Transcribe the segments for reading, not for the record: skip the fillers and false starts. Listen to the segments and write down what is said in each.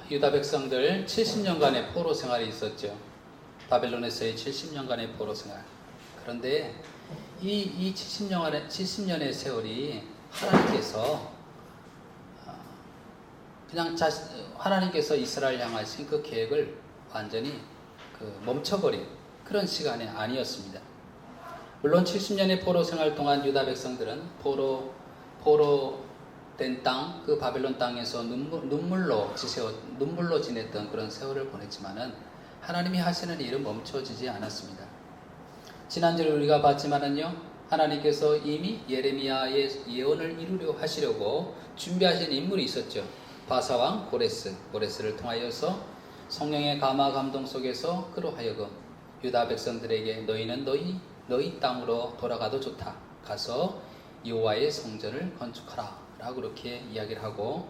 유다 백성들 70년간의 포로 생활이 있었죠. 바벨론에서의 70년간의 포로 생활. 그런데 이 70년의 세월이 하나님께서 이스라엘 향하신 그 계획을 완전히 멈춰버린 그런 시간이 아니었습니다. 물론 70년의 포로 생활 동안 유다 백성들은 포로 된 땅, 그 바벨론 땅에서 눈물로 지냈던 그런 세월을 보냈지만은 하나님이 하시는 일은 멈춰지지 않았습니다. 지난주에 우리가 봤지만은요, 하나님께서 이미 예레미야의 예언을 하시려고 준비하신 인물이 있었죠. 바사왕 고레스를 통하여서 성령의 감화 감동 속에서 그로 하여금 유다 백성들에게 너희는 너희 땅으로 돌아가도 좋다. 가서 여호와의 성전을 건축하라. 라고 그렇게 이야기를 하고,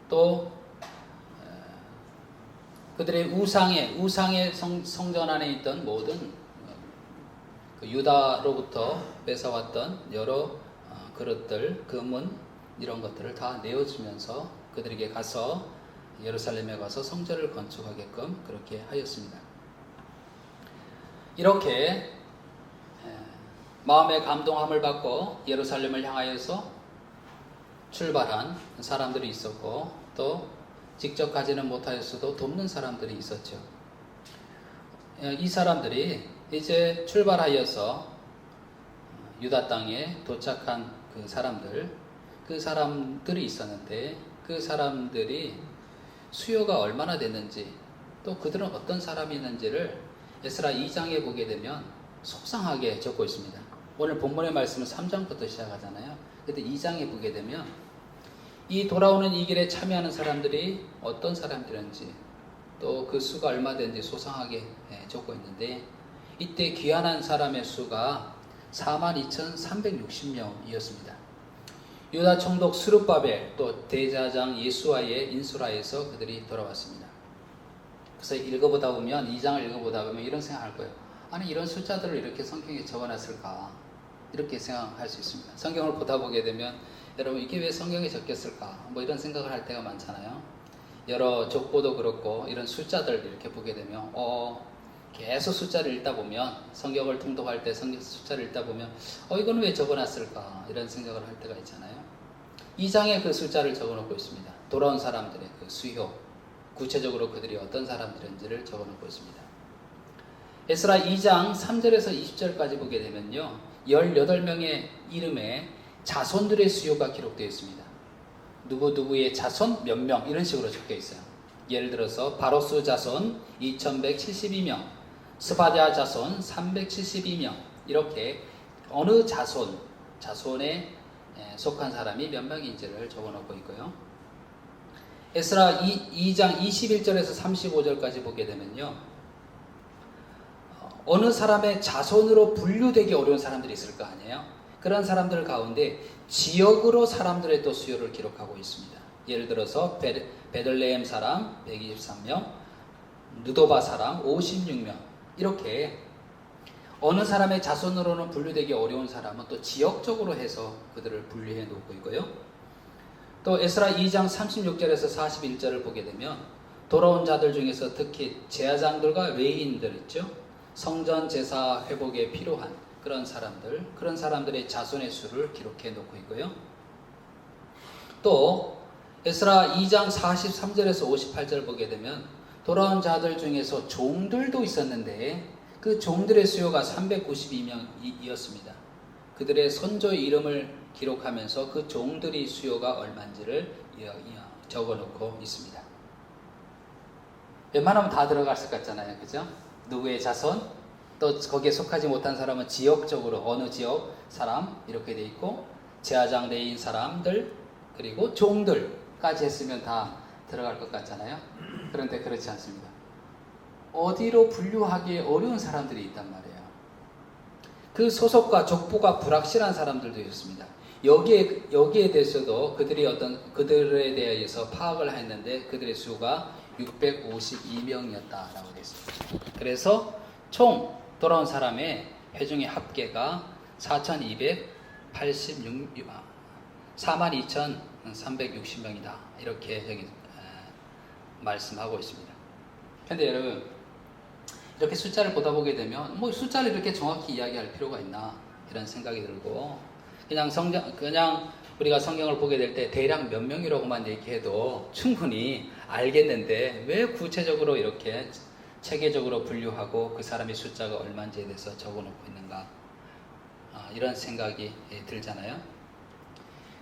또 그들의 우상의 성전 안에 있던 모든 유다로부터 뺏어왔던 여러 그릇들, 금은 이런 것들을 다 내어주면서 그들에게 가서 예루살렘에 가서 성전을 건축하게끔 그렇게 하였습니다. 이렇게 마음의 감동함을 받고 예루살렘을 향하여서 출발한 사람들이 있었고, 또 직접 가지는 못하였어도 돕는 사람들이 있었죠. 이 사람들이 이제 출발하여서 유다 땅에 도착한 그 사람들이 있었는데, 그 사람들이 수요가 얼마나 됐는지, 또 그들은 어떤 사람이 있는지를 에스라 2장에 보게 되면 속상하게 적고 있습니다. 오늘 본문의 말씀은 3장부터 시작하잖아요. 근데 2장에 보게 되면 이 돌아오는 이 길에 참여하는 사람들이 어떤 사람들인지, 또 그 수가 얼마 되는지 소상하게 적고 있는데, 이때 귀환한 사람의 수가 42,360명이었습니다. 유다 총독 스룹바벨, 또 대제사장 예수아의 인수라에서 그들이 돌아왔습니다. 그래서 2장을 읽어보다 보면 이런 생각할 거예요. 아니, 이런 숫자들을 이렇게 성경에 적어놨을까? 이렇게 생각할 수 있습니다. 성경을 보다 보게 되면 여러분, 이게 왜 성경에 적혔을까? 이런 생각을 할 때가 많잖아요. 여러 족보도 그렇고 이런 숫자들 이렇게 보게 되면 계속 숫자를 읽다 보면, 성경을 통독할 때 숫자를 읽다 보면 이거는 왜 적어놨을까? 이런 생각을 할 때가 있잖아요. 2장에 그 숫자를 적어놓고 있습니다. 돌아온 사람들의 그 수요, 구체적으로 그들이 어떤 사람들인지를 적어놓고 있습니다. 에스라 2장 3절에서 20절까지 보게 되면요, 18명의 이름에 자손들의 수요가 기록되어 있습니다. 누구누구의 자손 몇 명, 이런 식으로 적혀 있어요. 예를 들어서 바로스 자손 2172명, 스바랴 자손 372명, 이렇게 어느 자손에 속한 사람이 몇 명인지를 적어놓고 있고요. 에스라 2장 21절에서 35절까지 보게 되면요, 어느 사람의 자손으로 분류되기 어려운 사람들이 있을 거 아니에요. 그런 사람들 가운데 지역으로 사람들의 또 수요를 기록하고 있습니다. 예를 들어서 베들레헴 사람 123명, 느도바 사람 56명, 이렇게 어느 사람의 자손으로는 분류되기 어려운 사람은 또 지역적으로 해서 그들을 분류해 놓고 있고요. 또 에스라 2장 36절에서 41절을 보게 되면 돌아온 자들 중에서 특히 제사장들과 레위인들 있죠. 성전 제사 회복에 필요한 그런 사람들의 자손의 수를 기록해 놓고 있고요. 또 에스라 2장 43절에서 58절 보게 되면 돌아온 자들 중에서 종들도 있었는데 그 종들의 수요가 392명이었습니다. 그들의 선조의 이름을 기록하면서 그 종들이 수요가 얼마인지를 적어놓고 있습니다. 웬만하면 다 들어갔을 것 같잖아요. 그죠? 누구의 자손, 또 거기에 속하지 못한 사람은 지역적으로 어느 지역 사람 이렇게 돼 있고, 제사장 레위인 사람들, 그리고 종들까지 했으면 다 들어갈 것 같잖아요. 그런데 그렇지 않습니다. 어디로 분류하기 어려운 사람들이 있단 말이에요. 그 소속과 족보가 불확실한 사람들도 있습니다. 여기에 대해서도 그들에 대해서 파악을 했는데 그들의 수가 652명이었다라고 되어 있습니다. 그래서 총 돌아온 사람의 회중의 합계가 42,360명이다. 이렇게 여기 말씀하고 있습니다. 그런데 여러분, 이렇게 숫자를 보다 보게 되면 뭐 숫자를 이렇게 정확히 이야기할 필요가 있나 이런 생각이 들고, 그냥 우리가 성경을 보게 될 때 대략 몇 명이라고만 얘기해도 충분히 알겠는데 왜 구체적으로 이렇게 체계적으로 분류하고 그 사람의 숫자가 얼마인지에 대해서 적어놓고 있는가, 이런 생각이 들잖아요.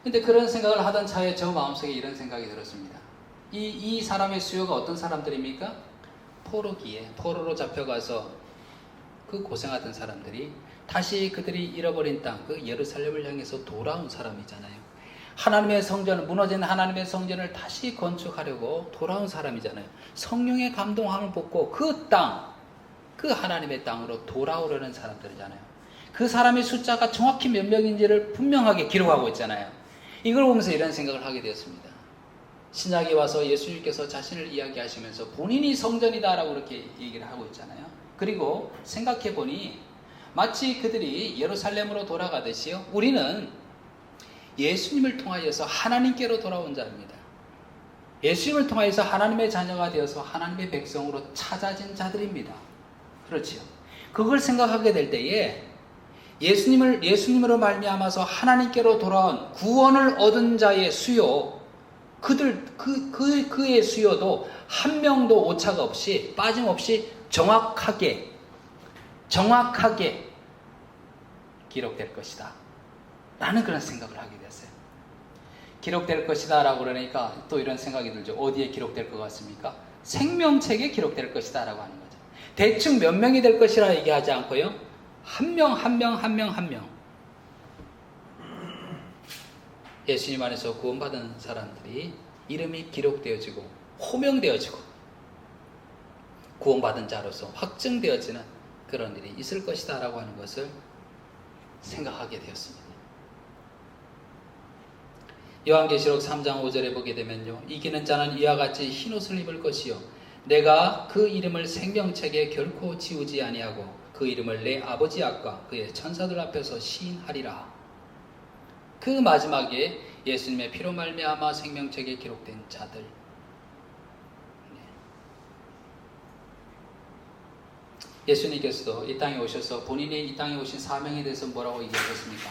근데 그런 생각을 하던 차에 저 마음속에 이런 생각이 들었습니다. 이 사람의 수요가 어떤 사람들입니까? 포로로 잡혀가서 그 고생하던 사람들이 다시 그들이 잃어버린 땅, 그 예루살렘을 향해서 돌아온 사람이잖아요. 하나님의 성전, 무너진 하나님의 성전을 다시 건축하려고 돌아온 사람이잖아요. 성령의 감동함을 받고 그 땅, 그 하나님의 땅으로 돌아오려는 사람들이잖아요. 그 사람의 숫자가 정확히 몇 명인지를 분명하게 기록하고 있잖아요. 이걸 보면서 이런 생각을 하게 되었습니다. 신약에 와서 예수님께서 자신을 이야기하시면서 본인이 성전이다라고 이렇게 얘기를 하고 있잖아요. 그리고 생각해 보니 마치 그들이 예루살렘으로 돌아가듯이요, 우리는 예수님을 통하여서 하나님께로 돌아온 자입니다. 예수님을 통하여서 하나님의 자녀가 되어서 하나님의 백성으로 찾아진 자들입니다. 그렇지요. 그걸 생각하게 될 때에 예수님으로 말미암아서 하나님께로 돌아온 구원을 얻은 자의 수요, 그의 수요도 한 명도 오차가 없이 빠짐없이 정확하게 기록될 것이다 라는 그런 생각을 하게 됐어요. 기록될 것이다 라고 그러니까 또 이런 생각이 들죠. 어디에 기록될 것 같습니까? 생명책에 기록될 것이다 라고 하는 거죠. 대충 몇 명이 될 것이라 얘기하지 않고요, 한 명. 예수님 안에서 구원받은 사람들이 이름이 기록되어지고 호명되어지고 구원받은 자로서 확증되어지는 그런 일이 있을 것이다 라고 하는 것을 생각하게 되었습니다. 요한계시록 3장 5절에 보게 되면요, 이기는 자는 이와 같이 흰옷을 입을 것이요 내가 그 이름을 생명책에 결코 지우지 아니하고 그 이름을 내 아버지 앞과 그의 천사들 앞에서 시인하리라. 그 마지막에 예수님의 피로 말미암아 생명책에 기록된 자들, 예수님께서도 이 땅에 오셔서 본인이 이 땅에 오신 사명에 대해서 뭐라고 얘기하셨습니까?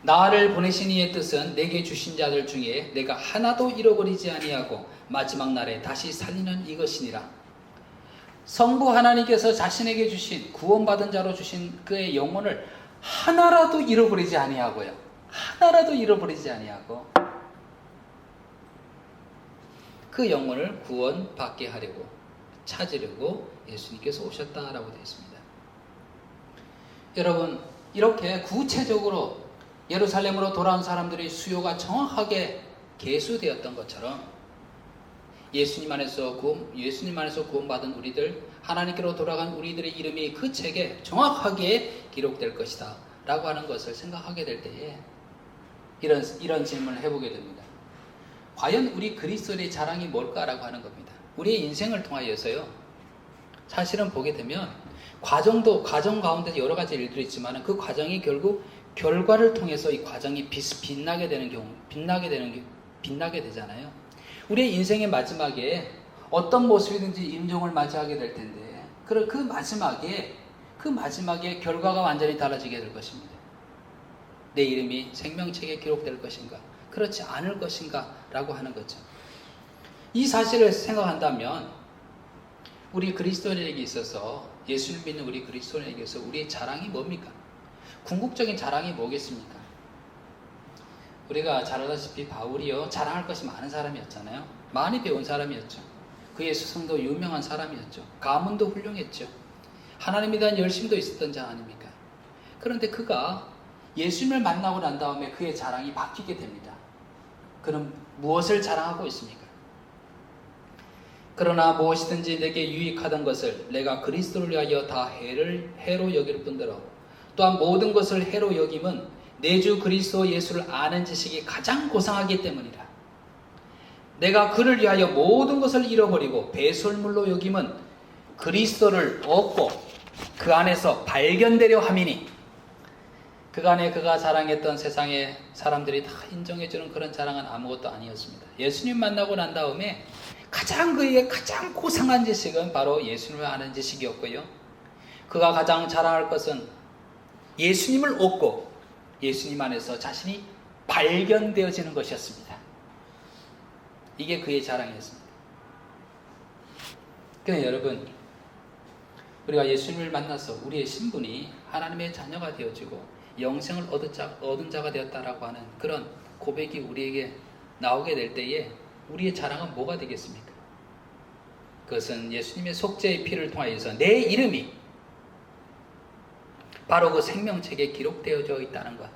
나를 보내신 이의 뜻은 내게 주신 자들 중에 내가 하나도 잃어버리지 아니하고 마지막 날에 다시 살리는 이것이니라. 성부 하나님께서 자신에게 주신 구원받은 자로 주신 그의 영혼을 하나라도 잃어버리지 아니하고요, 하나라도 잃어버리지 아니하고 그 영혼을 구원받게 하려고 찾으려고 예수님께서 오셨다라고 되어 있습니다. 여러분, 이렇게 구체적으로 예루살렘으로 돌아온 사람들의 수요가 정확하게 계수되었던 것처럼 예수님 안에서 구원받은 우리들, 하나님께로 돌아간 우리들의 이름이 그 책에 정확하게 기록될 것이다 라고 하는 것을 생각하게 될 때에 이런 질문을 해보게 됩니다. 과연 우리 그리스도의 자랑이 뭘까라고 하는 겁니다. 우리의 인생을 통하여서요, 사실은 보게 되면 과정 가운데 여러 가지 일들이 있지만 그 과정이 결국 결과를 통해서 이 과정이 빛나게 되잖아요. 우리의 인생의 마지막에 어떤 모습이든지 임종을 맞이하게 될 텐데, 그 마지막에 결과가 완전히 달라지게 될 것입니다. 내 이름이 생명책에 기록될 것인가, 그렇지 않을 것인가 라고 하는 거죠. 이 사실을 생각한다면 우리 그리스도인에게 있어서, 예수를 믿는 우리 그리스도인에게 있어서 우리의 자랑이 뭡니까? 궁극적인 자랑이 뭐겠습니까? 우리가 잘 알다시피 바울이요, 자랑할 것이 많은 사람이었잖아요. 많이 배운 사람이었죠. 그의 스승도 유명한 사람이었죠. 가문도 훌륭했죠. 하나님에 대한 열심도 있었던 자 아닙니까? 그런데 그가 예수님을 만나고 난 다음에 그의 자랑이 바뀌게 됩니다. 그는 무엇을 자랑하고 있습니까? 그러나 무엇이든지 내게 유익하던 것을 내가 그리스도를 위하여 다 해로 여길 뿐더러 또한 모든 것을 해로 여김은 내 주 그리스도 예수를 아는 지식이 가장 고상하기 때문이라. 내가 그를 위하여 모든 것을 잃어버리고 배설물로 여김은 그리스도를 얻고 그 안에서 발견되려 함이니, 그간에 그가 자랑했던 세상의 사람들이 다 인정해주는 그런 자랑은 아무것도 아니었습니다. 예수님 만나고 난 다음에 그에게 가장 고상한 지식은 바로 예수님을 아는 지식이었고요. 그가 가장 자랑할 것은 예수님을 얻고 예수님 안에서 자신이 발견되어지는 것이었습니다. 이게 그의 자랑이었습니다. 그러나 여러분, 우리가 예수님을 만나서 우리의 신분이 하나님의 자녀가 되어지고 영생을 얻은 자가 되었다라고 하는 그런 고백이 우리에게 나오게 될 때에 우리의 자랑은 뭐가 되겠습니까? 그것은 예수님의 속죄의 피를 통하여서 내 이름이 바로 그 생명책에 기록되어져 있다는 것.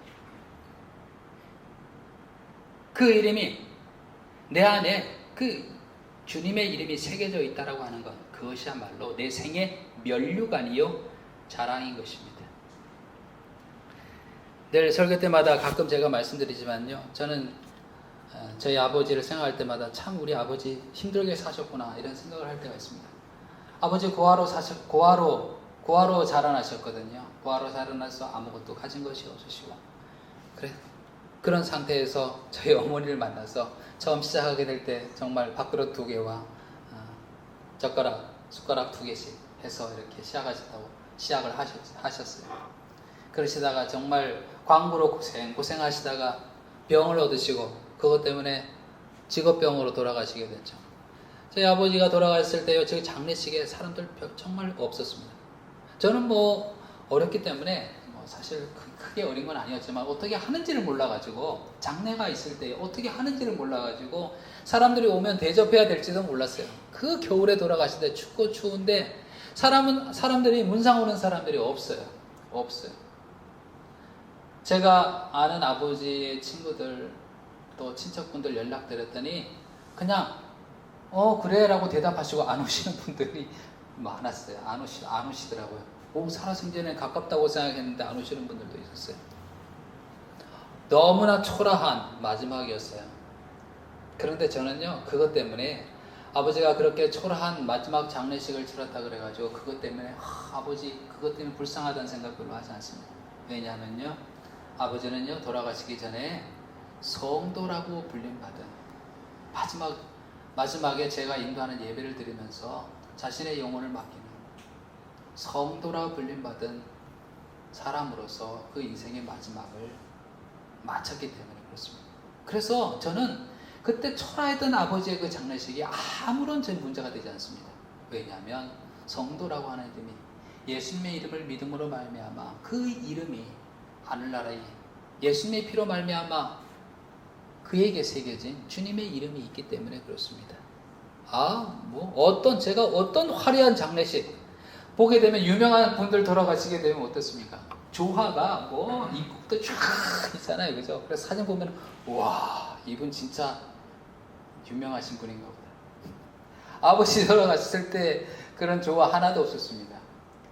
그 이름이 내 안에 그 주님의 이름이 새겨져 있다라고 하는 것. 그것이야말로 내 생의 면류관이요 자랑인 것입니다. 늘 설교 때마다 가끔 제가 말씀드리지만요, 저는 저희 아버지를 생각할 때마다 참 우리 아버지 힘들게 사셨구나 이런 생각을 할 때가 있습니다. 아버지 고아로 자라나셨거든요. 고아로 자라나서 아무것도 가진 것이 없으시고 그런 상태에서 저희 어머니를 만나서 처음 시작하게 될 때 정말 밥그릇 2개와 숟가락 2개씩 해서 이렇게 시작을 하셨어요. 그러시다가 정말 광부로 고생하시다가 병을 얻으시고 그것 때문에 직업병으로 돌아가시게 됐죠. 저희 아버지가 돌아갔을 때요, 저희 장례식에 사람들 정말 없었습니다. 저는 어렸기 때문에 사실 크게 어린 건 아니었지만 어떻게 하는지를 몰라가지고 장례가 있을 때 어떻게 하는지를 몰라가지고 사람들이 오면 대접해야 될지도 몰랐어요. 그 겨울에 돌아가실 때 춥고 추운데 사람들이 문상 오는 사람들이 없어요. 제가 아는 아버지의 친구들 또 친척분들 연락드렸더니 그냥 그래 라고 대답하시고 안 오시는 분들이 많았어요. 안 오시더라고요. 살아생전에 가깝다고 생각했는데 안 오시는 분들도 있었어요. 너무나 초라한 마지막이었어요. 그런데 저는요, 그것 때문에 아버지가 그렇게 초라한 마지막 장례식을 치렀다 그래가지고 그것 때문에 아버지 그것 때문에 불쌍하다는 생각 별로 하지 않습니다. 왜냐하면요, 아버지는요 돌아가시기 전에 성도라고 불림받은 마지막에 제가 인도하는 예배를 드리면서 자신의 영혼을 맡기는 성도라 불림받은 사람으로서 그 인생의 마지막을 마쳤기 때문에 그렇습니다. 그래서 저는 그때 초라했던 아버지의 그 장례식이 아무런 제 문제가 되지 않습니다. 왜냐하면 성도라고 하는 이름이 예수님의 이름을 믿음으로 말미암아 그 이름이 하늘나라에 예수님의 피로 말미암아 그에게 새겨진 주님의 이름이 있기 때문에 그렇습니다. 제가 어떤 화려한 장례식 보게 되면 유명한 분들 돌아가시게 되면 어떻습니까? 조화가 입국도 쫙 있잖아요, 그죠? 그래서 사진 보면 와, 이분 진짜 유명하신 분인가 보다. 아버지 돌아가셨을 때 그런 조화 하나도 없었습니다.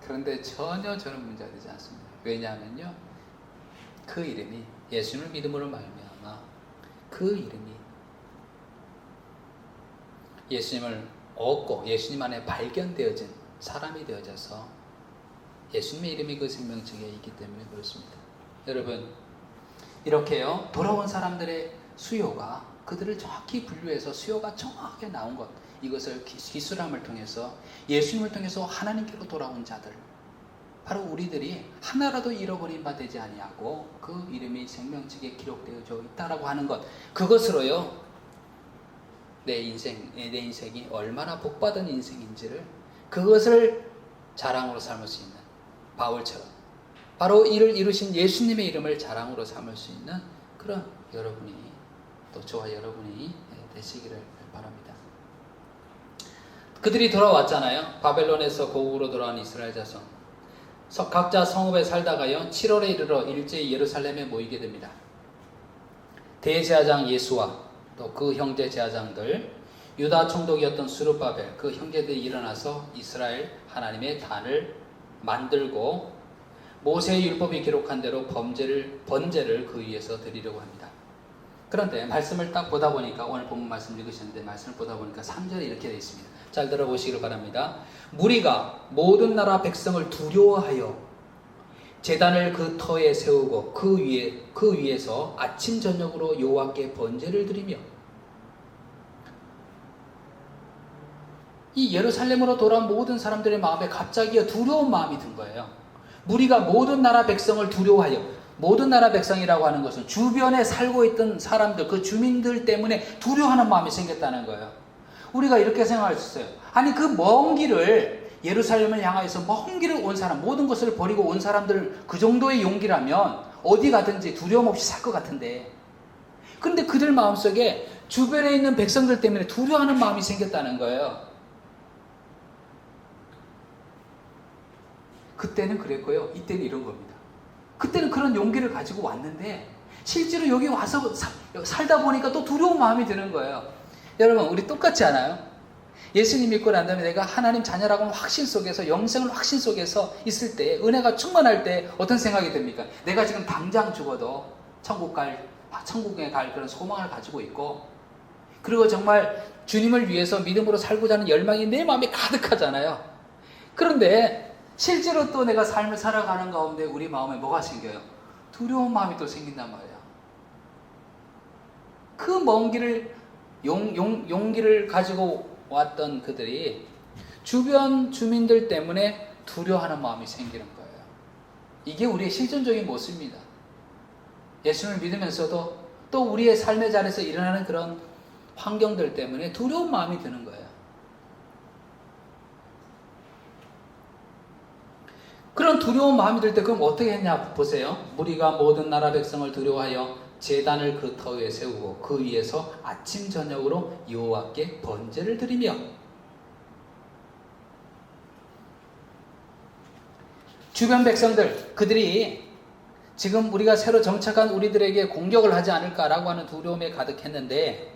그런데 전혀 저는 문제가 되지 않습니다. 왜냐하면요, 그 이름이 예수님을 믿음으로 말미암아 그 이름이 예수님을 얻고 예수님 안에 발견되어진 사람이 되어져서 예수님의 이름이 그 생명책에 있기 때문에 그렇습니다. 여러분, 이렇게요 돌아온 사람들의 수요가 그들을 정확히 분류해서 수요가 정확하게 나온 것, 이것을 기술함을 통해서 예수님을 통해서 하나님께로 돌아온 자들, 바로 우리들이 하나라도 잃어버린 바 되지 아니하고 그 이름이 생명책에 기록되어져 있다라고 하는 것, 그것으로요 내 인생이 얼마나 복받은 인생인지를 그것을 자랑으로 삼을 수 있는 바울처럼 바로 이를 이루신 예수님의 이름을 자랑으로 삼을 수 있는 그런 여러분이 또 저와 여러분이 되시기를 바랍니다. 그들이 돌아왔잖아요. 바벨론에서 고국으로 돌아온 이스라엘 자손, 각자 성읍에 살다가요 7월에 이르러 일제히 예루살렘에 모이게 됩니다. 대제사장 예수와 또 그 형제 제사장들, 유다 총독이었던 스룹바벨, 그 형제들이 일어나서 이스라엘 하나님의 단을 만들고 모세의 율법이 기록한 대로 번제를 그 위에서 드리려고 합니다. 그런데 말씀을 딱 보다 보니까, 오늘 본문 말씀 읽으셨는데 말씀을 보다 보니까 3절에 이렇게 되어 있습니다. 잘 들어보시기를 바랍니다. 무리가 모든 나라 백성을 두려워하여 제단을 그 터에 세우고 그 위에서 아침 저녁으로 여호와께 번제를 드리며. 이 예루살렘으로 돌아온 모든 사람들의 마음에 갑자기 두려운 마음이 든 거예요. 무리가 모든 나라 백성을 두려워하여, 모든 나라 백성이라고 하는 것은 주변에 살고 있던 사람들, 그 주민들 때문에 두려워하는 마음이 생겼다는 거예요. 우리가 이렇게 생각할 수 있어요. 아니 그 먼 길을, 예루살렘을 향하여서 먼 길을 온 사람, 모든 것을 버리고 온 사람들, 그 정도의 용기라면 어디 가든지 두려움 없이 살 것 같은데, 그런데 그들 마음속에 주변에 있는 백성들 때문에 두려워하는 마음이 생겼다는 거예요. 그때는 그랬고요, 이때는 이런 겁니다. 그때는 그런 용기를 가지고 왔는데 실제로 여기 와서 살다 보니까 또 두려운 마음이 드는 거예요. 여러분, 우리 똑같지 않아요? 예수님 믿고 난 다음에 내가 하나님 자녀라고 하는 확신 속에서, 영생을 확신 속에서 있을 때, 은혜가 충만할 때 어떤 생각이 듭니까? 내가 지금 당장 죽어도 천국에 갈 그런 소망을 가지고 있고, 그리고 정말 주님을 위해서 믿음으로 살고자 하는 열망이 내 마음에 가득하잖아요. 그런데 실제로 또 내가 삶을 살아가는 가운데 우리 마음에 뭐가 생겨요? 두려운 마음이 또 생긴단 말이야. 그 먼 길을, 용기를 가지고 왔던 그들이 주변 주민들 때문에 두려워하는 마음이 생기는 거예요. 이게 우리의 실존적인 모습입니다. 예수님을 믿으면서도 또 우리의 삶의 자리에서 일어나는 그런 환경들 때문에 두려운 마음이 드는 거예요. 그런 두려운 마음이 들 때 그럼 어떻게 했냐 보세요. 무리가 모든 나라 백성을 두려워하여 제단을 그 터 위에 세우고 그 위에서 아침 저녁으로 여호와께 번제를 드리며. 주변 백성들, 그들이 지금 우리가 새로 정착한 우리들에게 공격을 하지 않을까라고 하는 두려움에 가득했는데,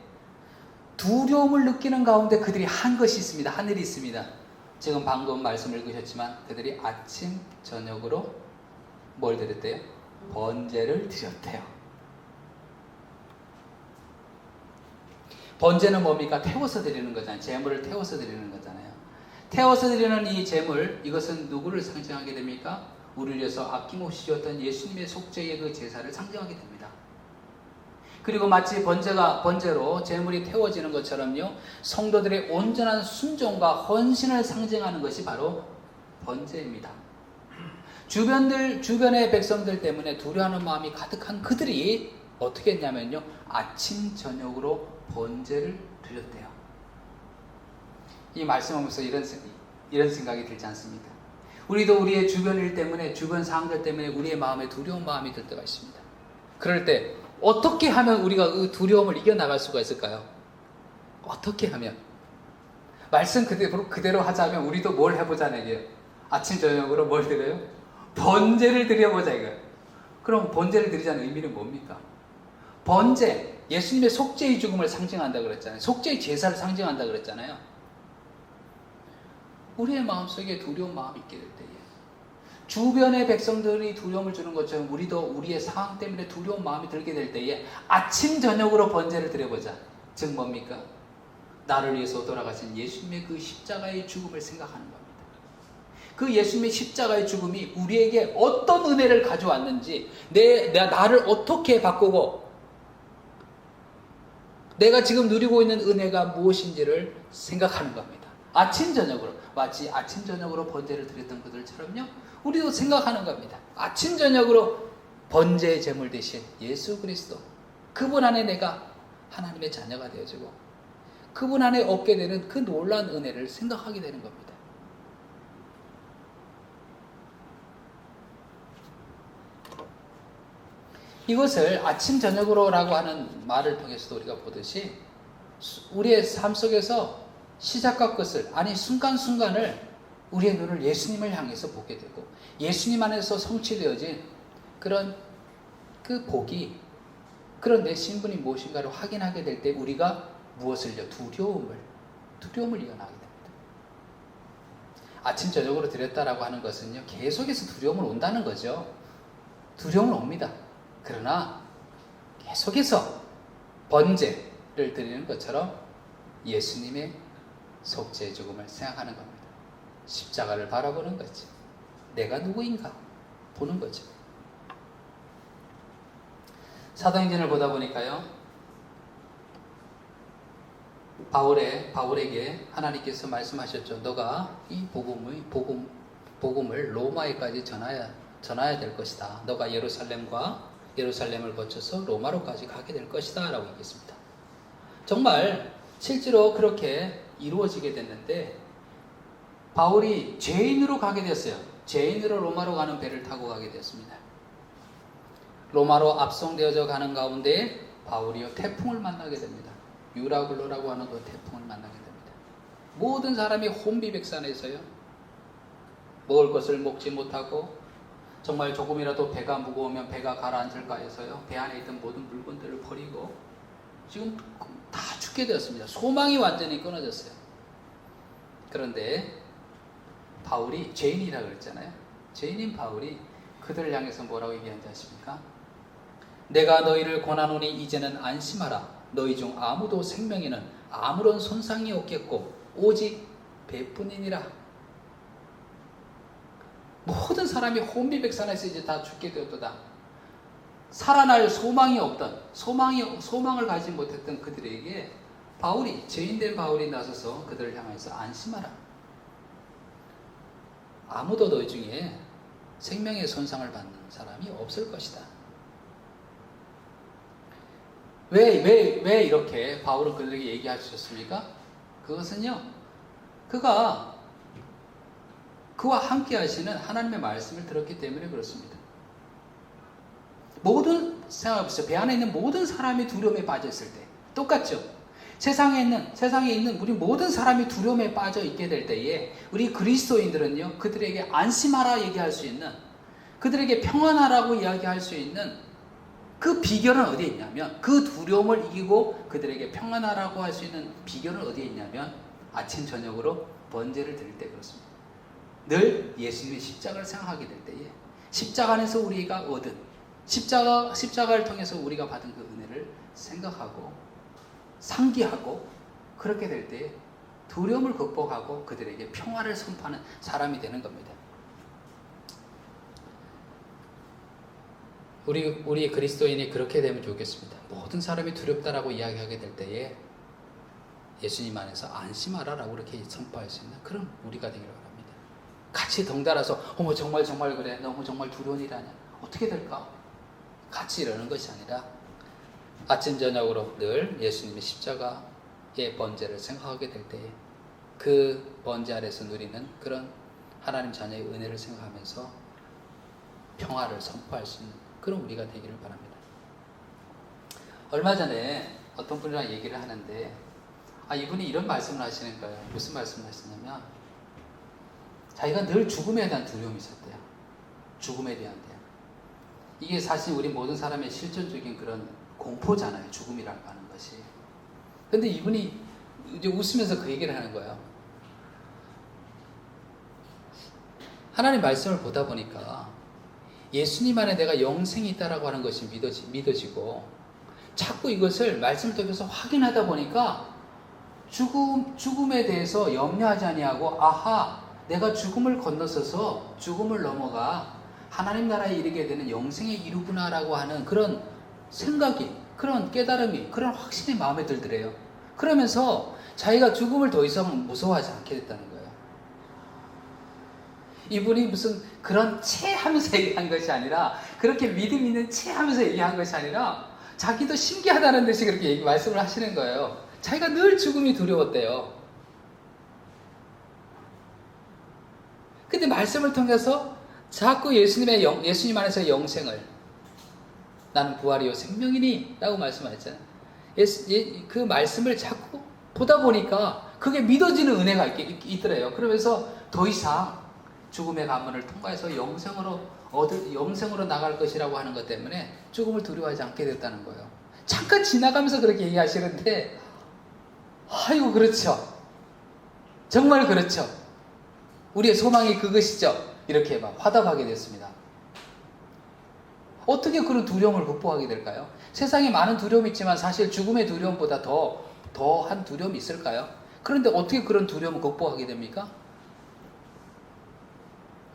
두려움을 느끼는 가운데 그들이 한 것이 있습니다. 하늘이 있습니다. 지금 방금 말씀을 읽으셨지만 그들이 아침 저녁으로 뭘 드렸대요? 번제를 드렸대요. 번제는 뭡니까? 태워서 드리는 거잖아요. 제물을 태워서 드리는 거잖아요. 태워서 드리는 이 제물, 이것은 누구를 상징하게 됩니까? 우리를 위해서 아낌없이 주었던 예수님의 속죄의 그 제사를 상징하게 됩니다. 그리고 마치 번제로 제물이 태워지는 것처럼요, 성도들의 온전한 순종과 헌신을 상징하는 것이 바로 번제입니다. 주변의 백성들 때문에 두려워하는 마음이 가득한 그들이 어떻게 했냐면요, 아침 저녁으로 번제를 드렸대요. 이 말씀하면서 이런 생각이 들지 않습니까? 우리도 우리의 주변 일 때문에, 주변 상황들 때문에 우리의 마음에 두려운 마음이 들 때가 있습니다. 그럴 때 어떻게 하면 우리가 그 두려움을 이겨나갈 수가 있을까요? 어떻게 하면? 말씀 그대로 하자면 우리도 뭘 해보자는 얘기예요. 아침 저녁으로 뭘 드려요? 번제를 드려보자 이거예요. 그럼 번제를 드리자는 의미는 뭡니까? 번제, 예수님의 속죄의 죽음을 상징한다 그랬잖아요. 속죄의 제사를 상징한다 그랬잖아요. 우리의 마음속에 두려운 마음이 있게 될 때에, 주변의 백성들이 두려움을 주는 것처럼 우리도 우리의 상황 때문에 두려운 마음이 들게 될 때에 아침 저녁으로 번제를 드려보자. 즉 뭡니까? 나를 위해서 돌아가신 예수님의 그 십자가의 죽음을 생각하는 겁니다. 그 예수님의 십자가의 죽음이 우리에게 어떤 은혜를 가져왔는지, 나를 어떻게 바꾸고 내가 지금 누리고 있는 은혜가 무엇인지를 생각하는 겁니다. 아침 저녁으로, 마치 아침 저녁으로 번제를 드렸던 그들처럼요, 우리도 생각하는 겁니다. 아침 저녁으로 번제의 제물 대신 예수 그리스도, 그분 안에 내가 하나님의 자녀가 되어지고 그분 안에 얻게 되는 그 놀라운 은혜를 생각하게 되는 겁니다. 이것을 아침 저녁으로라고 하는 말을 통해서도 우리가 보듯이 우리의 삶 속에서 시작과 끝을, 아니 순간순간을 우리의 눈을 예수님을 향해서 보게 되고, 예수님 안에서 성취되어진 그런 그 복이, 그런 내 신분이 무엇인가를 확인하게 될 때 우리가 무엇을요? 두려움을 이겨나가게 됩니다. 아침 저녁으로 드렸다라고 하는 것은요, 계속해서 두려움을 온다는 거죠. 두려움은 옵니다. 그러나 계속해서 번제를 드리는 것처럼 예수님의 속죄의 죽음을 생각하는 겁니다. 십자가를 바라보는 거지. 내가 누구인가? 보는 거죠. 사도행전을 보다 보니까요, 바울에게 하나님께서 말씀하셨죠. 너가 이 복음을 로마에까지 전해야 될 것이다. 너가 예루살렘을 거쳐서 로마로까지 가게 될 것이다 라고 얘기했습니다. 정말 실제로 그렇게 이루어지게 됐는데, 바울이 죄인으로 가게 됐어요. 죄인으로 로마로 가는 배를 타고 가게 됐습니다. 로마로 압송되어져 가는 가운데 바울이요 태풍을 만나게 됩니다. 유라굴로라고 하는 그 태풍을 만나게 됩니다. 모든 사람이 혼비백산해서요, 먹을 것을 먹지 못하고, 정말 조금이라도 배가 무거우면 배가 가라앉을까 해서요, 배 안에 있던 모든 물건들을 버리고 지금 다 죽게 되었습니다. 소망이 완전히 끊어졌어요. 그런데 바울이 죄인이라고 그랬잖아요. 죄인인 바울이 그들을 향해서 뭐라고 얘기하는지 아십니까? 내가 너희를 권하노니 이제는 안심하라. 너희 중 아무도 생명에는 아무런 손상이 없겠고 오직 배뿐이니라. 모든 사람이 혼비백산에서 이제 다 죽게 되었도다. 살아날 소망이 없던, 소망을 가지 못했던 그들에게 죄인된 바울이 나서서 그들을 향해서 안심하라. 아무도 너희 중에 생명의 손상을 받는 사람이 없을 것이다. 왜 이렇게 바울은 그들에게 얘기하셨습니까? 그것은요, 그와 함께 하시는 하나님의 말씀을 들었기 때문에 그렇습니다. 생각해보세요. 배 안에 있는 모든 사람이 두려움에 빠져 있을 때, 똑같죠? 세상에 있는 우리 모든 사람이 두려움에 빠져 있게 될 때에, 우리 그리스도인들은요, 그들에게 안심하라 얘기할 수 있는, 그들에게 평안하라고 이야기할 수 있는 그 비결은 어디에 있냐면, 그 두려움을 이기고 그들에게 평안하라고 할 수 있는 비결은 어디에 있냐면, 아침 저녁으로 번제를 드릴 때 그렇습니다. 늘 예수님의 십자가를 생각하게 될 때에, 십자가 안에서 우리가 얻은, 십자가를 통해서 우리가 받은 그 은혜를 생각하고 상기하고, 그렇게 될 때에 두려움을 극복하고 그들에게 평화를 선포하는 사람이 되는 겁니다. 우리 그리스도인이 그렇게 되면 좋겠습니다. 모든 사람이 두렵다라고 이야기하게 될 때에 예수님 안에서 안심하라라고 그렇게 선포할 수 있는 그런 우리가 되기를 바랍니다. 같이 덩달아서 어머 정말 그래, 너무 정말 두려운 일 아니야, 어떻게 될까, 같이 이러는 것이 아니라 아침 저녁으로 늘 예수님의 십자가의 번제를 생각하게 될 때에 그 번제 아래서 누리는 그런 하나님 자녀의 은혜를 생각하면서 평화를 선포할 수 있는 그런 우리가 되기를 바랍니다. 얼마 전에 어떤 분이랑 얘기를 하는데, 이분이 이런 말씀을 하시는 거예요. 무슨 말씀을 하시냐면, 자기가 늘 죽음에 대한 두려움이 있었대요. 죽음에 대한 대요. 이게 사실 우리 모든 사람의 실존적인 그런 공포잖아요. 죽음이라고 하는 것이. 근데 이분이 이제 웃으면서 그 얘기를 하는 거예요. 하나님 말씀을 보다 보니까 예수님 안에 내가 영생이 있다라고 하는 것이 믿어지고, 자꾸 이것을 말씀을 통해서 확인하다 보니까 죽음에 대해서 염려하지 아니하고, 내가 죽음을 건너서서 죽음을 넘어가 하나님 나라에 이르게 되는 영생에 이르구나라고 하는 그런 생각이, 그런 깨달음이, 그런 확신이 마음에 들더래요. 그러면서 자기가 죽음을 더 이상 무서워하지 않게 됐다는 거예요. 이분이 무슨 그런 체하면서 얘기한 것이 아니라, 그렇게 믿음 있는 체하면서 얘기한 것이 아니라, 자기도 신기하다는 듯이 그렇게 말씀을 하시는 거예요. 자기가 늘 죽음이 두려웠대요. 근데 말씀을 통해서 자꾸 예수님 안에서 영생을, 나는 부활이요 생명이니 라고 말씀하셨잖아요. 그 말씀을 자꾸 보다 보니까 그게 믿어지는 은혜가 있더래요. 그러면서 더 이상 죽음의 관문을 통과해서 영생으로 나갈 것이라고 하는 것 때문에 죽음을 두려워하지 않게 됐다는 거예요. 잠깐 지나가면서 그렇게 얘기하시는데, 아이고 그렇죠. 정말 그렇죠. 우리의 소망이 그것이죠. 이렇게 막 화답하게 됐습니다. 어떻게 그런 두려움을 극복하게 될까요? 세상에 많은 두려움이 있지만 사실 죽음의 두려움보다 더한 두려움이 있을까요? 그런데 어떻게 그런 두려움을 극복하게 됩니까?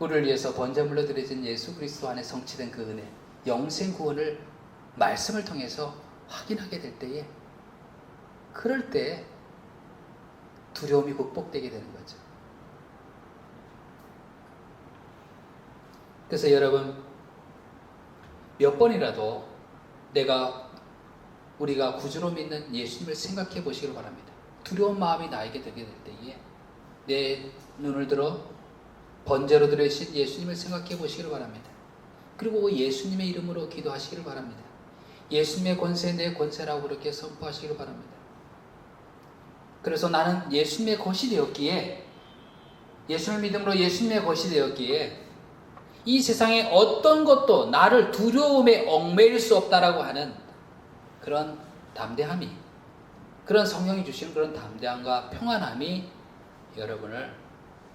우리를 위해서 번제물로 드려진 예수 그리스도 안에 성취된 그 은혜, 영생 구원을 말씀을 통해서 확인하게 될 때에, 그럴 때 두려움이 극복되게 되는 거죠. 그래서 여러분, 몇 번이라도 우리가 구주로 믿는 예수님을 생각해 보시길 바랍니다. 두려운 마음이 나에게 들게 될 때에 내 눈을 들어 번제로 드리신 예수님을 생각해 보시길 바랍니다. 그리고 예수님의 이름으로 기도하시길 바랍니다. 예수님의 권세 내 권세라고 그렇게 선포하시길 바랍니다. 그래서 나는 예수님의 것이 되었기에, 예수를 믿음으로 예수님의 것이 되었기에 이 세상에 어떤 것도 나를 두려움에 얽매일 수 없다라고 하는 그런 담대함이, 그런 성령이 주시는 그런 담대함과 평안함이 여러분을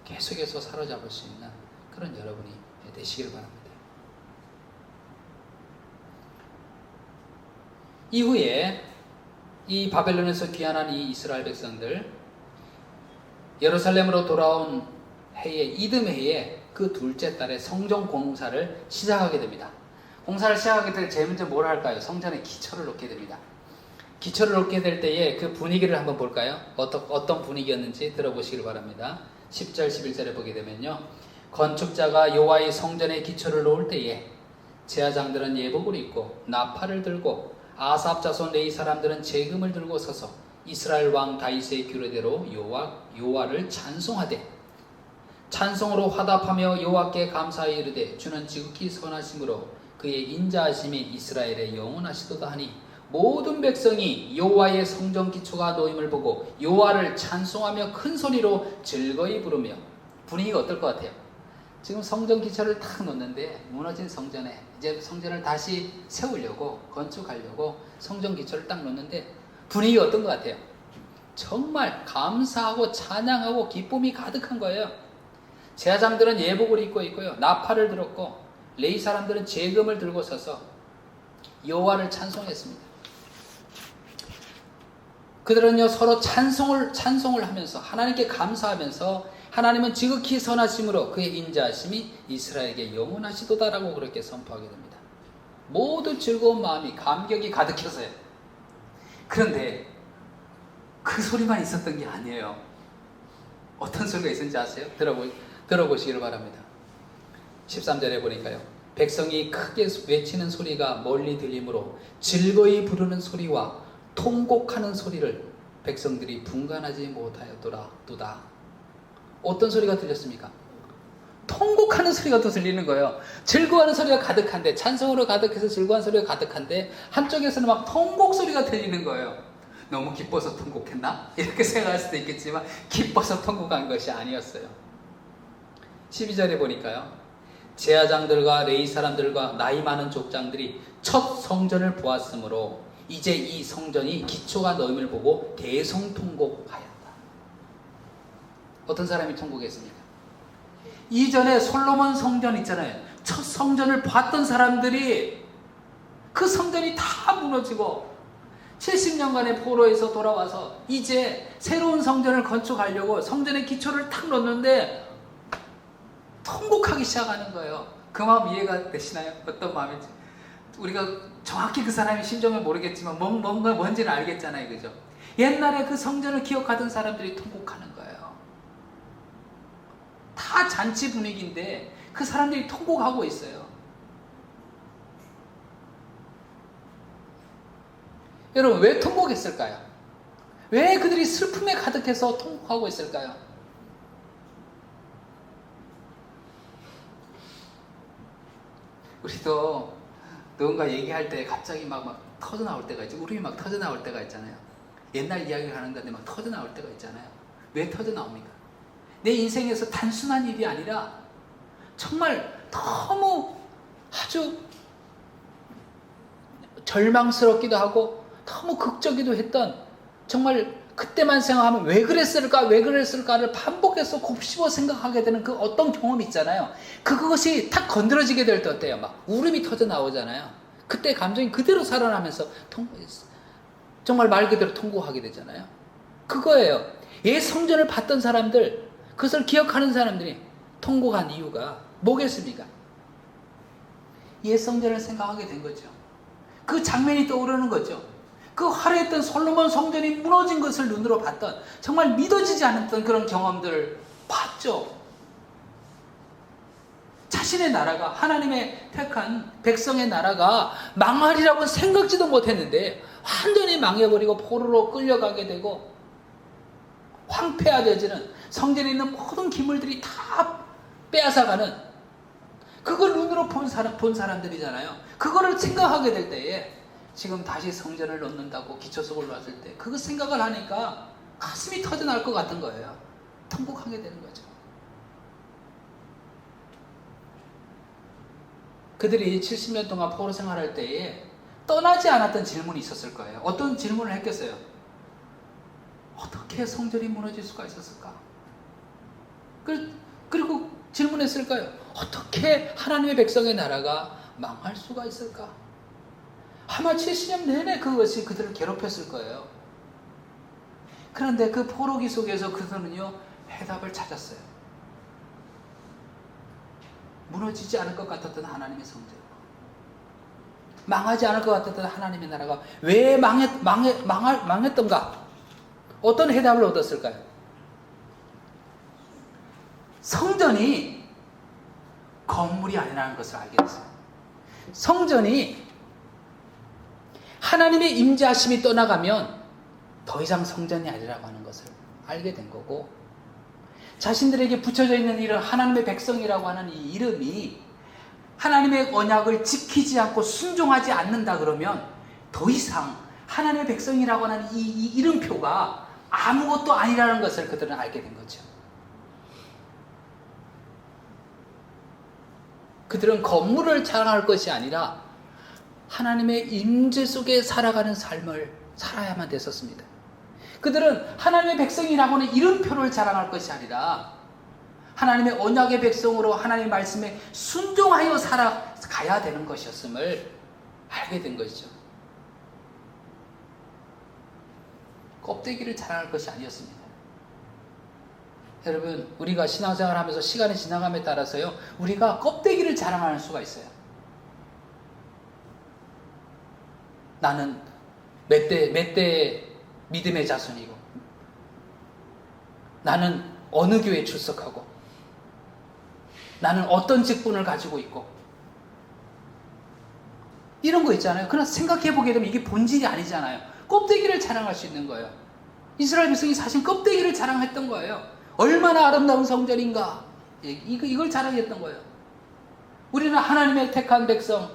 계속해서 사로잡을 수 있는 그런 여러분이 되시길 바랍니다. 이후에 이 바벨론에서 귀환한 이 이스라엘 백성들, 예루살렘으로 돌아온 해에, 이듬해에 그 둘째 달에 성전 공사를 시작하게 됩니다. 공사를 시작하게 될 제일 먼저 뭘 할까요? 성전에 기초를 놓게 됩니다. 기초를 놓게 될 때에 그 분위기를 한번 볼까요? 어떤 분위기였는지 들어보시길 바랍니다. 10절 11절에 보게 되면요, 건축자가 여호와의 성전에 기초를 놓을 때에 제사장들은 예복을 입고 나팔을 들고 아삽 자손 레위 사람들은 재금을 들고 서서 이스라엘 왕 다윗의 규례대로 여호와를 찬송하되 찬송으로 화답하며 여호와께 감사하여 이르되 주는 지극히 선하심으로 그의 인자하심이 이스라엘의 영원하시도다 하니 모든 백성이 여호와의 성전 기초가 놓임을 보고 여호와를 찬송하며 큰 소리로 즐거이 부르며. 분위기가 어떨 것 같아요? 지금 성전 기초를 탁 놓는데 무너진 성전에 이제 성전을 다시 세우려고, 건축하려고 성전 기초를 딱 놓는데 분위기가 어떤 것 같아요? 정말 감사하고 찬양하고 기쁨이 가득한 거예요. 제사장들은 예복을 입고 있고요, 나팔을 들었고 레위 사람들은 재금을 들고 서서 여호와를 찬송했습니다. 그들은요 서로 찬송을 하면서 하나님께 감사하면서 하나님은 지극히 선하심으로 그의 인자하심이 이스라엘에게 영원하시도다라고 그렇게 선포하게 됩니다. 모두 즐거운 마음이, 감격이 가득해서요. 그런데 그 소리만 있었던 게 아니에요. 어떤 소리가 있었는지 아세요? 들어보시기를 바랍니다. 13절에 보니까요, 백성이 크게 외치는 소리가 멀리 들리므로 즐거이 부르는 소리와 통곡하는 소리를 백성들이 분간하지 못하였도다. 어떤 소리가 들렸습니까? 통곡하는 소리가 또 들리는 거예요. 즐거워하는 소리가 가득한데, 찬송으로 가득해서 즐거워하는 소리가 가득한데 한쪽에서는 막 통곡 소리가 들리는 거예요. 너무 기뻐서 통곡했나? 이렇게 생각할 수도 있겠지만 기뻐서 통곡한 것이 아니었어요. 12절에 보니까요, 제사장들과 레위 사람들과 나이 많은 족장들이 첫 성전을 보았으므로 이제 이 성전이 기초가 놓임을 보고 대성통곡하였다. 어떤 사람이 통곡했습니까? 이전에 솔로몬 성전 있잖아요. 첫 성전을 봤던 사람들이 그 성전이 다 무너지고 70년간의 포로에서 돌아와서 이제 새로운 성전을 건축하려고 성전의 기초를 탁 놓는데 통곡하기 시작하는 거예요. 그 마음 이해가 되시나요? 어떤 마음인지. 우리가 정확히 그 사람의 심정을 모르겠지만 뭔지는 알겠잖아요. 그죠? 옛날에 그 성전을 기억하던 사람들이 통곡하는 거예요. 다 잔치 분위기인데 그 사람들이 통곡하고 있어요. 여러분, 왜 통곡했을까요? 왜 그들이 슬픔에 가득해서 통곡하고 있을까요? 우리도 누군가 얘기할 때 갑자기 막 터져나올 때가 있죠. 울음이 막 터져나올 때가 있잖아요. 옛날 이야기를 하는 건데 막 터져나올 때가 있잖아요. 왜 터져나옵니까? 내 인생에서 단순한 일이 아니라 정말 너무 아주 절망스럽기도 하고 너무 극적이기도 했던, 정말 그때만 생각하면 왜 그랬을까를 반복해서 곱씹어 생각하게 되는 그 어떤 경험이 있잖아요. 그것이 탁 건드려지게 될 때 어때요? 막 울음이 터져 나오잖아요. 그때 감정이 그대로 살아나면서 정말 말 그대로 통곡하게 되잖아요. 그거예요. 옛 성전을 봤던 사람들, 그것을 기억하는 사람들이 통곡한 이유가 뭐겠습니까? 옛 성전을 생각하게 된 거죠. 그 장면이 떠오르는 거죠. 그 화려했던 솔로몬 성전이 무너진 것을 눈으로 봤던, 정말 믿어지지 않았던 그런 경험들을 봤죠. 자신의 나라가, 하나님의 택한 백성의 나라가 망하리라고 생각지도 못했는데 완전히 망해버리고 포로로 끌려가게 되고 황폐화되어지는, 성전에 있는 모든 기물들이 다 빼앗아가는, 그걸 눈으로 본 사람들이잖아요. 그거를 생각하게 될 때에 지금 다시 성전을 놓는다고 기초석을 놨을 때 그거 생각을 하니까 가슴이 터져나올 것 같은 거예요. 통곡하게 되는 거죠. 그들이 70년 동안 포로 생활할 때에 떠나지 않았던 질문이 있었을 거예요. 어떤 질문을 했겠어요? 어떻게 성전이 무너질 수가 있었을까? 그리고 질문했을까요? 어떻게 하나님의 백성의 나라가 망할 수가 있을까? 아마 70년 내내 그것이 그들을 괴롭혔을 거예요. 그런데 그 포로기 속에서 그들은요, 해답을 찾았어요. 무너지지 않을 것 같았던 하나님의 성전, 망하지 않을 것 같았던 하나님의 나라가 왜 망했던가? 어떤 해답을 얻었을까요? 성전이 건물이 아니라는 것을 알게 됐어요. 성전이 하나님의 임재하심이 떠나가면 더 이상 성전이 아니라고 하는 것을 알게 된 거고, 자신들에게 붙여져 있는 이런 하나님의 백성이라고 하는 이 이름이 하나님의 언약을 지키지 않고 순종하지 않는다 그러면 더 이상 하나님의 백성이라고 하는 이 이름표가 아무것도 아니라는 것을 그들은 알게 된 거죠. 그들은 건물을 자랑할 것이 아니라 하나님의 임재 속에 살아가는 삶을 살아야만 됐었습니다. 그들은 하나님의 백성이라고 하는 이름표를 자랑할 것이 아니라 하나님의 언약의 백성으로 하나님의 말씀에 순종하여 살아가야 되는 것이었음을 알게 된 것이죠. 껍데기를 자랑할 것이 아니었습니다. 여러분, 우리가 신앙생활을 하면서 시간이 지나감에 따라서요, 우리가 껍데기를 자랑할 수가 있어요. 나는 몇 대 믿음의 자손이고, 나는 어느 교회에 출석하고, 나는 어떤 직분을 가지고 있고, 이런 거 있잖아요. 그러나 생각해보게 되면 이게 본질이 아니잖아요. 껍데기를 자랑할 수 있는 거예요. 이스라엘 백성이 사실 껍데기를 자랑했던 거예요. 얼마나 아름다운 성전인가, 이걸 자랑했던 거예요. 우리는 하나님의 택한 백성,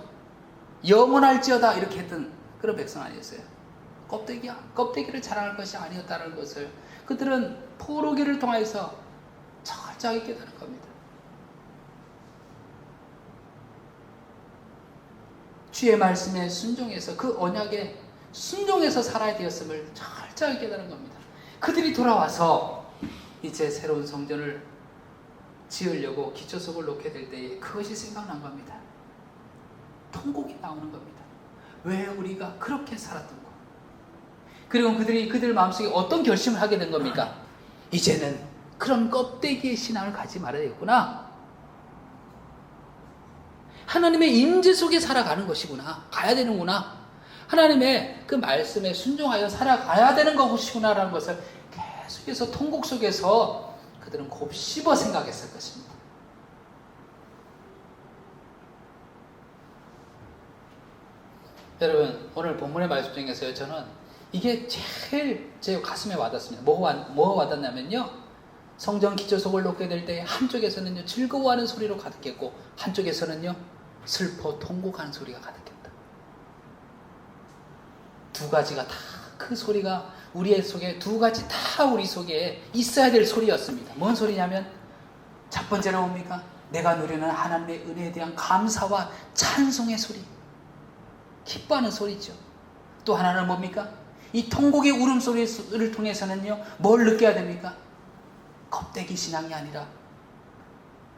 영원할지어다 이렇게 했던 그런 백성 아니었어요. 껍데기를 자랑할 것이 아니었다는 것을 그들은 포로기를 통해서 철저하게 깨달은 겁니다. 주의 말씀에 순종해서, 그 언약에 순종해서 살아야 되었음을 철저하게 깨달은 겁니다. 그들이 돌아와서 이제 새로운 성전을 지으려고 기초석을 놓게 될 때에 그것이 생각난 겁니다. 통곡이 나오는 겁니다. 왜 우리가 그렇게 살았던 거? 그리고 그들 마음속에 어떤 결심을 하게 된 겁니까? 이제는 그런 껍데기의 신앙을 가지 말아야겠구나. 하나님의 임재 속에 살아가는 것이구나. 가야 되는구나. 하나님의 그 말씀에 순종하여 살아가야 되는 것이구나라는 것을 계속해서 통곡 속에서 그들은 곱씹어 생각했을 것입니다. 여러분, 오늘 본문의 말씀 중에서요, 저는 이게 제일 제 가슴에 와닿습니다. 뭐가 와닿냐면요, 성전 기초석을 놓게 될 때 한쪽에서는요 즐거워하는 소리로 가득했고, 한쪽에서는요 슬퍼 통곡하는 소리가 가득했다. 두 가지가 다, 그 소리가 우리의 속에, 두 가지 다 우리 속에 있어야 될 소리였습니다. 뭔 소리냐면, 첫 번째는 뭡니까? 내가 누리는 하나님의 은혜에 대한 감사와 찬송의 소리, 기뻐하는 소리죠. 또 하나는 뭡니까? 이 통곡의 울음소리를 통해서는요 뭘 느껴야 됩니까? 껍데기 신앙이 아니라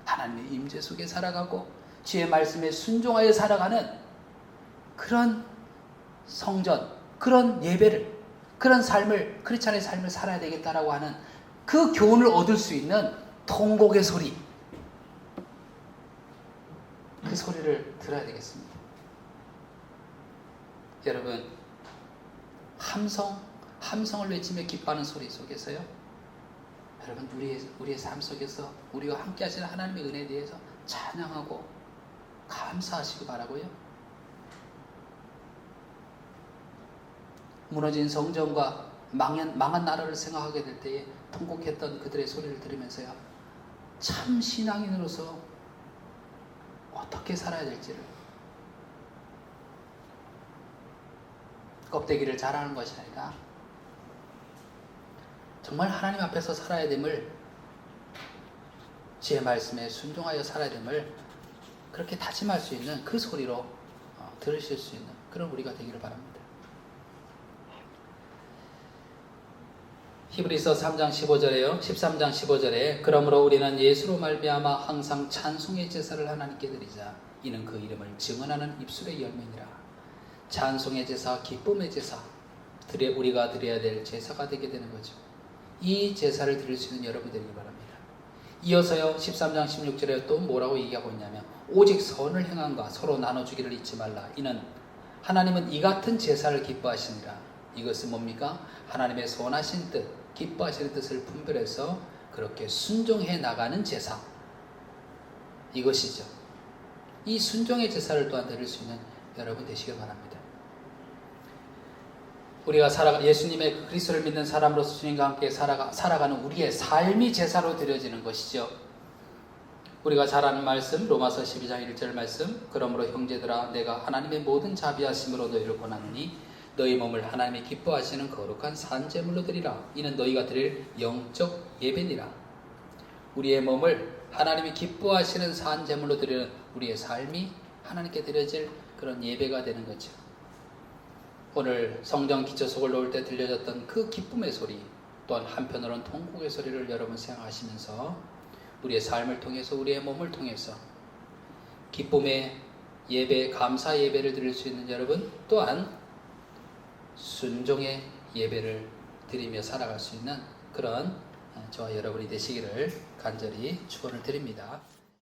하나님의 임재 속에 살아가고 주의 말씀에 순종하여 살아가는 그런 성전, 그런 예배를, 그런 삶을, 크리스찬의 삶을 살아야 되겠다라고 하는 그 교훈을 얻을 수 있는 통곡의 소리, 그 소리를 들어야 되겠습니다. 여러분, 함성을 외치며 기뻐하는 소리 속에서요, 여러분, 우리의 삶 속에서 우리와 함께 하시는 하나님의 은혜에 대해서 찬양하고 감사하시기 바라고요. 무너진 성전과 망한 나라를 생각하게 될 때에 통곡했던 그들의 소리를 들으면서요, 참 신앙인으로서 어떻게 살아야 될지를, 껍데기를 자라는 것이 아니라 정말 하나님 앞에서 살아야 됨을, 주의 말씀에 순종하여 살아야 됨을 그렇게 다짐할 수 있는 그 소리로 들으실 수 있는 그런 우리가 되기를 바랍니다. 히브리서 3장 15절에요. 13장 15절에 그러므로 우리는 예수로 말미암아 항상 찬송의 제사를 하나님께 드리자. 이는 그 이름을 증언하는 입술의 열매니라. 찬송의 제사, 기쁨의 제사, 우리가 드려야 될 제사가 되게 되는 거죠. 이 제사를 드릴 수 있는 여러분 되기를 바랍니다. 이어서요, 13장 16절에 또 뭐라고 얘기하고 있냐면 오직 선을 행함과 서로 나눠주기를 잊지 말라. 이는 하나님은 이 같은 제사를 기뻐하시니라. 이것은 뭡니까? 하나님의 선하신 뜻, 기뻐하시는 뜻을 분별해서 그렇게 순종해 나가는 제사, 이것이죠. 이 순종의 제사를 또한 드릴 수 있는 여러분 되시길 바랍니다. 우리가 예수님의 그리스도를 믿는 사람으로서 주님과 함께 살아가는 우리의 삶이 제사로 드려지는 것이죠. 우리가 잘 아는 말씀, 로마서 12장 1절 말씀, 그러므로 형제들아 내가 하나님의 모든 자비하심으로 너희를 권하노니 너희 몸을 하나님이 기뻐하시는 거룩한 산제물로 드리라. 이는 너희가 드릴 영적 예배니라. 우리의 몸을 하나님이 기뻐하시는 산제물로 드리는 우리의 삶이 하나님께 드려질 그런 예배가 되는 거죠. 오늘 성경 기초석을 놓을 때 들려졌던 그 기쁨의 소리, 또한 한편으로는 통곡의 소리를 여러분 생각하시면서 우리의 삶을 통해서, 우리의 몸을 통해서 기쁨의 예배, 감사 예배를 드릴 수 있는 여러분, 또한 순종의 예배를 드리며 살아갈 수 있는 그런 저와 여러분이 되시기를 간절히 축원을 드립니다.